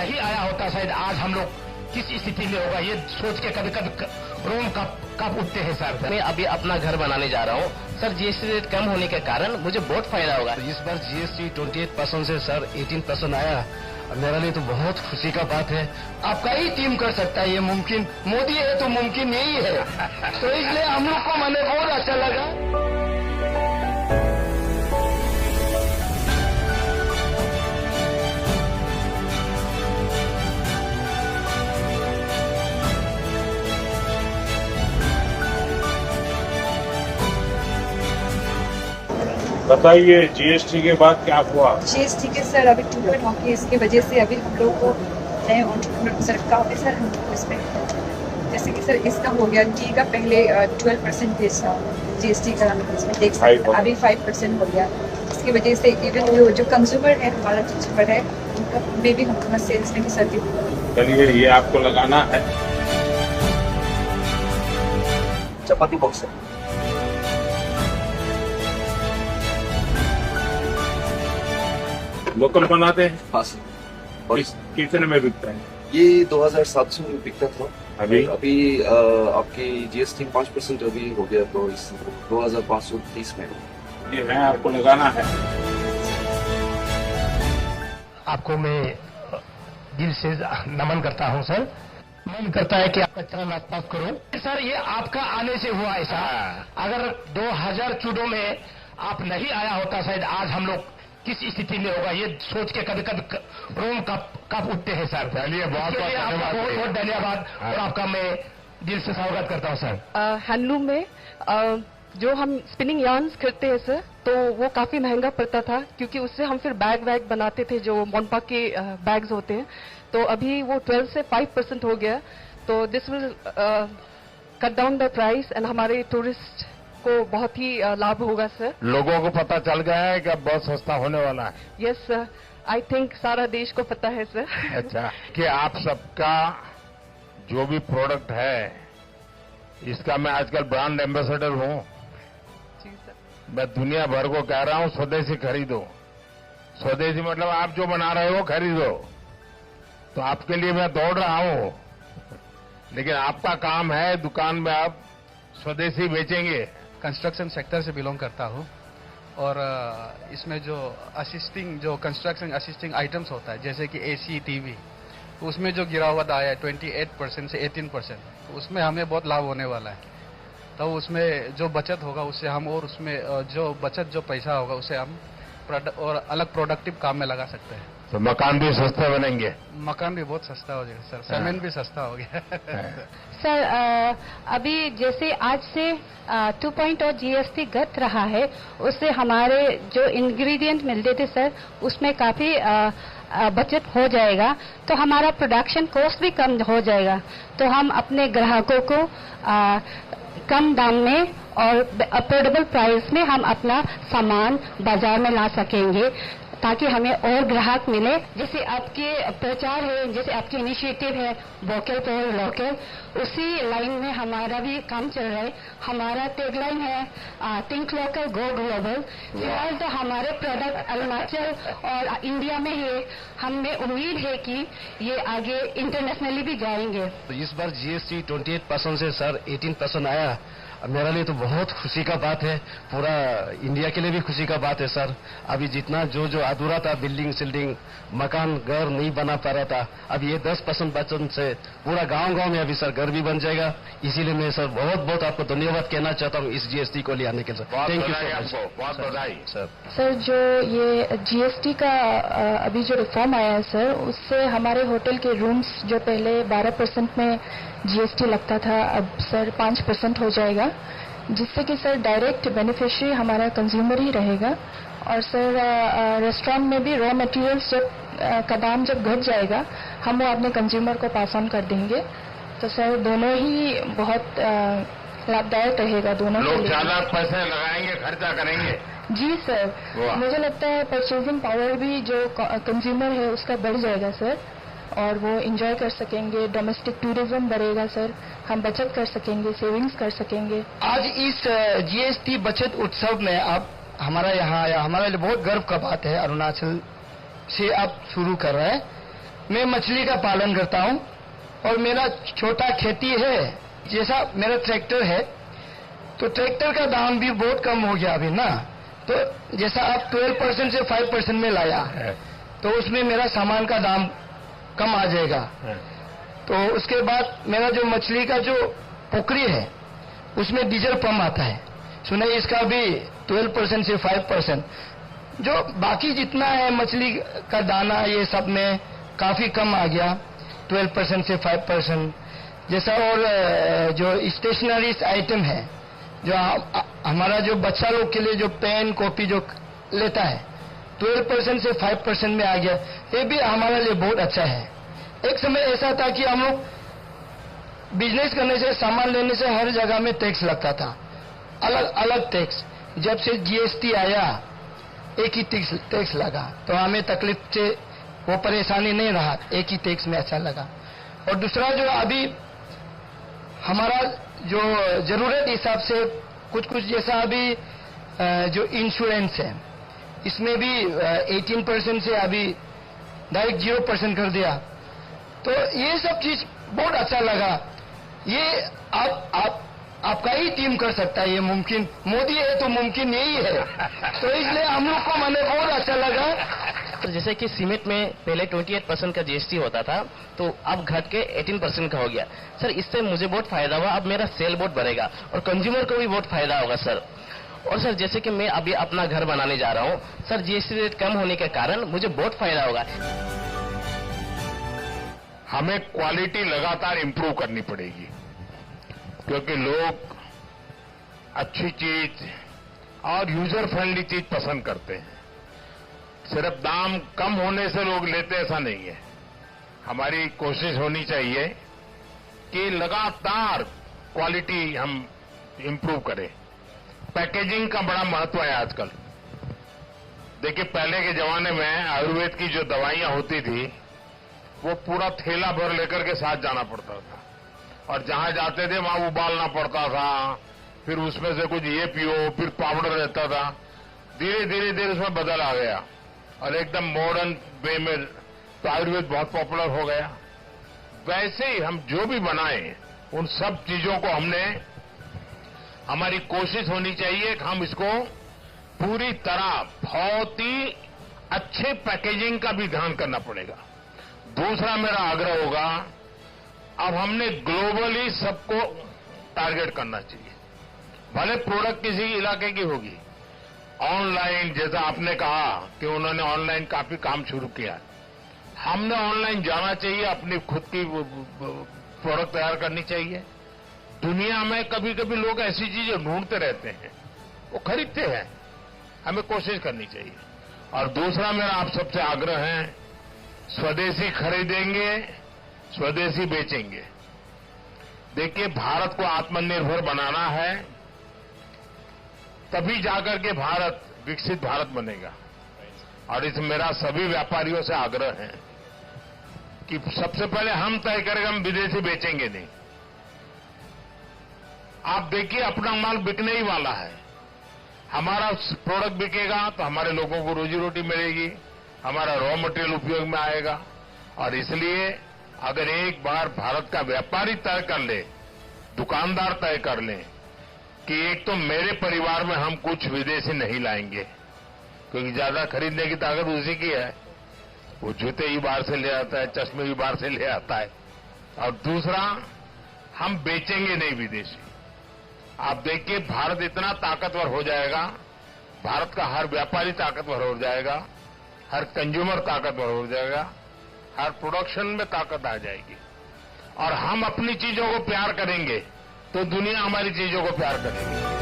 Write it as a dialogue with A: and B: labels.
A: नहीं आया होता शायद आज हम लोग किस स्थिति में होगा, ये सोच के कभी कभी रोम कब उठते हैं सर।
B: मैं अभी अपना घर बनाने जा रहा हूँ सर, जीएसटी रेट कम होने के कारण मुझे बहुत फायदा होगा।
C: इस बार जीएसटी 28% से सर 18% आया, मेरे लिए तो बहुत खुशी का बात है।
D: आपका ही टीम कर सकता है ये मुमकिन, मोदी है तो मुमकिन यही है। तो इसलिए हम लोग को मैंने बहुत अच्छा लगा।
E: बताइए जीएसटी के बाद क्या हुआ?
F: जीएसटी के सर अभी टूटमेंट होगी, इसकी वजह से अभी हम लोग को नए एंटरप्रेन्योर सर काफी सर इसमें, जैसे कि सर इसका हो गया टी का पहले 12% था जीएसटी का, इसमें देख सकते अभी 5% हो गया। इसकी वजह से इवन जो कंज्यूमर है, हमारा कंज्यूमर है, उनका में भी हमारा सेल्स में भी सर।
E: चलिए ये आपको लगाना है।
C: चपाती बॉक्स है।
E: लोकल बनाते हैं?
C: हाँ सर। और
E: कितने में बिकता है?
C: ये 2700 में बिकता था,
E: अभी
C: आपकी जीएसटी 5% अभी हो गया, तो इस 2530 में
E: ये है, आपको लगाना है।
A: आपको मैं दिल से नमन करता हूं सर। मन करता है कि आपका चरण आसपास करो सर। ये आपका आने से हुआ ऐसा। अगर 2014 में आप नहीं आया होता शायद आज हम लोग किस स्थिति में होगा, ये सोच के कभी कभी रोम कब उठते हैं सर। चलिए बहुत बहुत धन्यवाद और आपका मैं दिल से स्वागत करता हूँ सर।
G: हैंडलूम में जो हम स्पिनिंग यार्न्स करते हैं सर, तो वो काफी महंगा पड़ता था, क्योंकि उससे हम फिर बैग बनाते थे जो मोनपा के बैग्स होते हैं। तो अभी वो 12 से 5% हो गया, तो this will cut down the price and हमारे टूरिस्ट को बहुत ही लाभ होगा सर।
E: लोगों को पता चल गया है कि अब बहुत सस्ता होने वाला है।
G: यस सर, आई थिंक सारा देश को पता है सर।
E: अच्छा, कि आप सबका जो भी प्रोडक्ट है, इसका मैं आजकल ब्रांड एम्बेसडर हूँ।
G: जी सर।
E: मैं दुनिया भर को कह रहा हूँ स्वदेशी खरीदो। स्वदेशी मतलब आप जो बना रहे हो खरीदो। तो आपके लिए मैं दौड़ रहा हूँ, लेकिन आपका काम है दुकान में आप स्वदेशी बेचेंगे।
H: कंस्ट्रक्शन सेक्टर से बिलोंग करता हूँ, और इसमें जो कंस्ट्रक्शन असिस्टिंग आइटम्स होता है, जैसे कि एसी, टीवी, उसमें जो गिरावट आया है 28% से 18%, तो उसमें हमें बहुत लाभ होने वाला है। तो उसमें जो बचत होगा उससे हम, और उसमें जो पैसा होगा उसे हम और अलग प्रोडक्टिव काम में लगा सकते हैं।
E: तो मकान भी सस्ते बनेंगे।
H: मकान भी बहुत सस्ता हो जाएगा सर, सीमेंट भी सस्ता हो गया।
I: सर अभी जैसे आज से 2 पॉइंट और जीएसटी घट रहा है, उससे हमारे जो इंग्रेडिएंट मिलते थे सर, उसमें काफी बचत हो जाएगा, तो हमारा प्रोडक्शन कॉस्ट भी कम हो जाएगा। तो हम अपने ग्राहकों को कम दाम में और अफोर्डेबल प्राइस में हम अपना सामान बाजार में ला सकेंगे, ताकि हमें और ग्राहक मिले। जैसे आपके प्रचार है, जैसे आपकी इनिशिएटिव है वोकल फॉर लोकल, उसी लाइन में हमारा भी काम चल रहा है। हमारा टैगलाइन है थिंक लोकल गो ग्लोबल। फिलहाल तो हमारे प्रोडक्ट अरुणाचल और इंडिया में है, हमें उम्मीद है कि ये आगे इंटरनेशनली भी जाएंगे।
C: तो इस बार जीएसटी 28% से सर 18% आया, मेरे लिए तो बहुत खुशी का बात है। पूरा इंडिया के लिए भी खुशी का बात है सर। अभी जितना जो अधूरा था, बिल्डिंग सिल्डिंग, मकान घर नहीं बना पा रहा था, अब ये 10% बचत से पूरा गांव में अभी सर घर भी बन जाएगा। इसीलिए मैं सर बहुत आपको धन्यवाद कहना चाहता हूँ इस जीएसटी को ले आने के लिए। Thank you so much.
E: बहुत बधाई
C: सर।
G: सर जो ये जीएसटी का अभी जो रिफॉर्म आया है सर, उससे हमारे होटल के रूम्स जो पहले 12% में जीएसटी लगता था, अब सर 5% हो जाएगा, जिससे कि सर डायरेक्ट बेनिफिशियरी हमारा कंज्यूमर ही रहेगा। और सर रेस्टोरेंट में भी रॉ मटेरियल्स का दाम जब घट जाएगा, हम वो अपने कंज्यूमर को पास ऑन कर देंगे। तो सर दोनों ही बहुत लाभदायक रहेगा दोनों के लिए।
E: लोग ज्यादा पैसे लगाएंगे, खर्चा करेंगे।
G: जी सर, मुझे लगता है परचेजिंग पावर भी जो कंज्यूमर है उसका बढ़ जाएगा सर, और वो एंजॉय कर सकेंगे। डोमेस्टिक टूरिज्म बढ़ेगा सर, हम बचत कर सकेंगे, सेविंग्स कर सकेंगे।
D: आज इस जीएसटी बचत उत्सव में आप हमारा यहाँ आया, हमारे लिए बहुत गर्व का बात है। अरुणाचल से आप शुरू कर रहे हैं, मैं मछली का पालन करता हूँ और मेरा छोटा खेती है। जैसा मेरा ट्रैक्टर है तो ट्रैक्टर का दाम भी बहुत कम हो गया अभी ना। तो जैसा आप 12% से 5% में लाया तो उसमें मेरा सामान का दाम कम आ जाएगा। तो उसके बाद मेरा जो मछली का जो पोखरी है उसमें डीजल पंप आता है, सुना इसका भी 12% से 5%। जो बाकी जितना है मछली का दाना ये सब में काफी कम आ गया, 12% से 5%। जैसा और जो स्टेशनरी आइटम है, जो हमारा जो बच्चा लोग के लिए जो पेन कॉपी जो लेता है 12% से 5% में आ गया। ये भी हमारे लिए बहुत अच्छा है। एक समय ऐसा था कि हम लोग बिजनेस करने से, सामान लेने से हर जगह में टैक्स लगता था, अलग अलग टैक्स। जब से जीएसटी आया एक ही टैक्स लगा तो हमें तकलीफ से वो परेशानी नहीं रहा, एक ही टैक्स में अच्छा लगा। और दूसरा जो अभी हमारा जो जरूरत हिसाब से कुछ कुछ जैसा अभी जो इंश्योरेंस है इसमें भी 18% से अभी डायरेक्ट 0% कर दिया। तो ये सब चीज बहुत अच्छा लगा। ये आपका ही टीम कर सकता है, ये मुमकिन मोदी है तो मुमकिन यही है। तो इसलिए हम लोग को मैंने बहुत अच्छा लगा।
B: तो जैसे कि सीमेंट में पहले 28% का जीएसटी होता था तो अब घट के 18% का हो गया। सर इससे मुझे बहुत फायदा हुआ, अब मेरा सेल बहुत बढ़ेगा और कंज्यूमर को भी बहुत फायदा होगा सर। और सर जैसे कि मैं अभी अपना घर बनाने जा रहा हूँ सर, जीएसटी रेट कम होने के कारण मुझे बहुत फायदा होगा।
E: हमें क्वालिटी लगातार इंप्रूव करनी पड़ेगी क्योंकि लोग अच्छी चीज और यूजर फ्रेंडली चीज पसंद करते हैं। सिर्फ दाम कम होने से लोग लेते ऐसा नहीं है। हमारी कोशिश होनी चाहिए कि लगातार क्वालिटी हम इंप्रूव करें। पैकेजिंग का बड़ा महत्व है आजकल। देखिए पहले के जमाने में आयुर्वेद की जो दवाइयां होती थी वो पूरा थैला भर लेकर के साथ जाना पड़ता था और जहां जाते थे वहां उबालना पड़ता था, फिर उसमें से कुछ ये पियो, फिर पाउडर रहता था। धीरे धीरे उसमें बदल आ गया और एकदम मॉडर्न वे में तो आयुर्वेद बहुत पॉपुलर हो गया। वैसे ही हम जो भी बनाएं उन सब चीजों को हमारी कोशिश होनी चाहिए कि हम इसको पूरी तरह बहुत ही अच्छे पैकेजिंग का भी ध्यान करना पड़ेगा। दूसरा मेरा आग्रह होगा, अब हमने ग्लोबली सबको टारगेट करना चाहिए। भले प्रोडक्ट किसी इलाके की होगी, ऑनलाइन जैसा आपने कहा कि उन्होंने ऑनलाइन काफी काम शुरू किया, हमने ऑनलाइन जाना चाहिए, अपनी खुद की प्रोडक्ट तैयार करनी चाहिए। दुनिया में कभी कभी लोग ऐसी चीजें ढूंढते रहते हैं, वो खरीदते हैं, हमें कोशिश करनी चाहिए। और दूसरा मेरा आप सबसे आग्रह है, स्वदेशी खरीदेंगे, स्वदेशी बेचेंगे। देखिए भारत को आत्मनिर्भर बनाना है, तभी जाकर के भारत विकसित भारत बनेगा। और इस मेरा सभी व्यापारियों से आग्रह है कि सबसे पहले हम तय करेंगे, हम विदेशी बेचेंगे नहीं। आप देखिए अपना माल बिकने ही वाला है, हमारा प्रोडक्ट बिकेगा तो हमारे लोगों को रोजी रोटी मिलेगी, हमारा रॉ मटेरियल उपयोग में आएगा। और इसलिए अगर एक बार भारत का व्यापारी तय कर ले, दुकानदार तय कर ले कि एक तो मेरे परिवार में हम कुछ विदेशी नहीं लाएंगे, क्योंकि ज्यादा खरीदने की ताकत उसी की है, वो जूते ही बाहर से ले आता है, चश्मे भी बाहर से ले आता है। और दूसरा, हम बेचेंगे नहीं विदेशी। आप देखिए भारत इतना ताकतवर हो जाएगा, भारत का हर व्यापारी ताकतवर हो जाएगा, हर कंज्यूमर ताकतवर हो जाएगा, हर प्रोडक्शन में ताकत आ जाएगी। और हम अपनी चीजों को प्यार करेंगे तो दुनिया हमारी चीजों को प्यार करेगी।